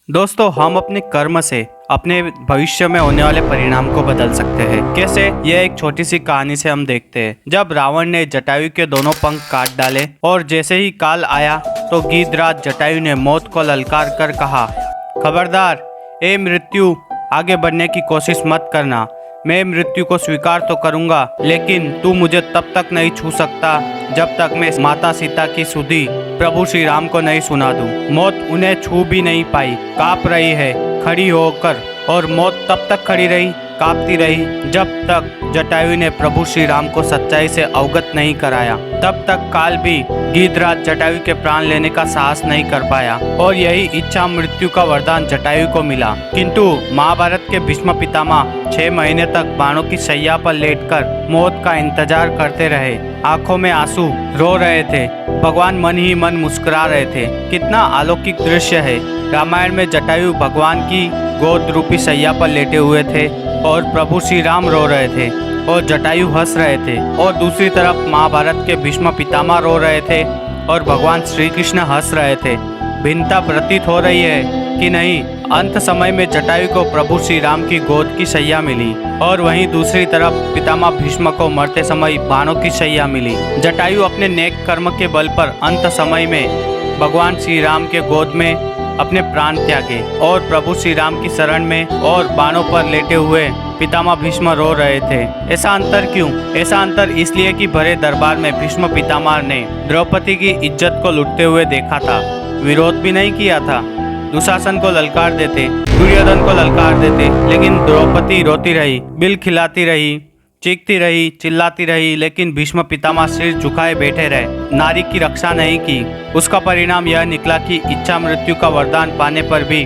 दोस्तों, हम अपने कर्म से अपने भविष्य में होने वाले परिणाम को बदल सकते हैं। कैसे? यह एक छोटी सी कहानी से हम देखते हैं। जब रावण ने जटायु के दोनों पंख काट डाले और जैसे ही काल आया तो गीधराज जटायु ने मौत को ललकार कर कहा, खबरदार, ए मृत्यु, आगे बढ़ने की कोशिश मत करना। मैं मृत्यु को स्वीकार तो करूंगा, लेकिन तू मुझे तब तक नहीं छू सकता जब तक मैं माता सीता की सुधि प्रभु श्री राम को नहीं सुना दूं। मौत उन्हें छू भी नहीं पाई, कांप रही है खड़ी होकर, और मौत तब तक खड़ी रही, कांपती रही, जब तक जटायु ने प्रभु श्री राम को सच्चाई से अवगत नहीं कराया। तब तक काल भी गीधराज जटायु के प्राण लेने का साहस नहीं कर पाया, और यही इच्छा मृत्यु का वरदान जटायु को मिला। किंतु महाभारत के भीष्म पितामह 6 महीने तक बाणों की शैया पर लेटकर मौत का इंतजार करते रहे। आंखों में आंसू, रो रहे थे। भगवान मन ही मन मुस्कुरा रहे थे। कितना अलौकिक दृश्य है। रामायण में जटायु भगवान की गोद रूपी शैया पर लेटे हुए थे और प्रभु श्री राम रो रहे थे और जटायु हंस रहे थे, और दूसरी तरफ महाभारत के भीष्म पितामह रो रहे थे और भगवान श्री कृष्ण हंस रहे थे। भिन्नता प्रतीत हो रही है कि नहीं? अंत समय में जटायु को प्रभु श्री राम की गोद की शैया मिली, और वहीं दूसरी तरफ पितामह भीष्म को मरते समय बाणों की शैया मिली। जटायु अपने नेक कर्म के बल पर अंत समय में भगवान श्री राम के गोद में अपने प्राण त्यागे और प्रभु श्री राम की शरण में और बाणों पर लेटे हुए पितामह भीष्म रो रहे थे। ऐसा अंतर क्यों? ऐसा अंतर इसलिए कि भरे दरबार में भीष्म पितामह ने द्रौपदी की इज्जत को लुटते हुए देखा था। विरोध भी नहीं किया था। दुशासन को ललकार देते, दुर्योधन को ललकार देते, लेकिन द्रौपदी रोती रही, बिल खिलाती रही, चीखती रही, चिल्लाती रही, लेकिन भीष्म पितामह सिर झुकाए बैठे रहे, नारी की रक्षा नहीं की। उसका परिणाम यह निकला कि इच्छा मृत्यु का वरदान पाने पर भी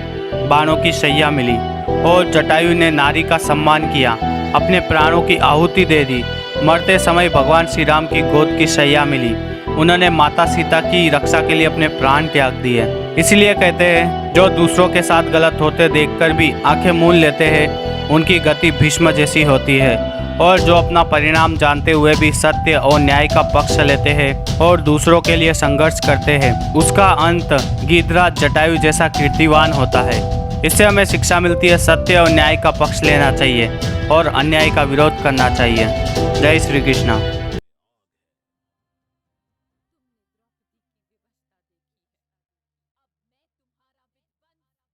बाणों की शैया मिली, और जटायु ने नारी का सम्मान किया, अपने प्राणों की आहुति दे दी। मरते समय भगवान श्री राम की गोद की शैया मिली। उन्होंने माता सीता की रक्षा के लिए अपने प्राण त्याग दिए। इसलिए कहते हैं, जो दूसरों के साथ गलत होते देखकर भी आंखें मूंद लेते हैं, उनकी गति भीष्म जैसी होती है। और जो अपना परिणाम जानते हुए भी सत्य और न्याय का पक्ष लेते हैं और दूसरों के लिए संघर्ष करते हैं, उसका अंत गीधराज जटायु जैसा कीर्तिवान होता है। इससे हमें शिक्षा मिलती है, सत्य और न्याय का पक्ष लेना चाहिए और अन्याय का विरोध करना चाहिए। जय श्री कृष्ण।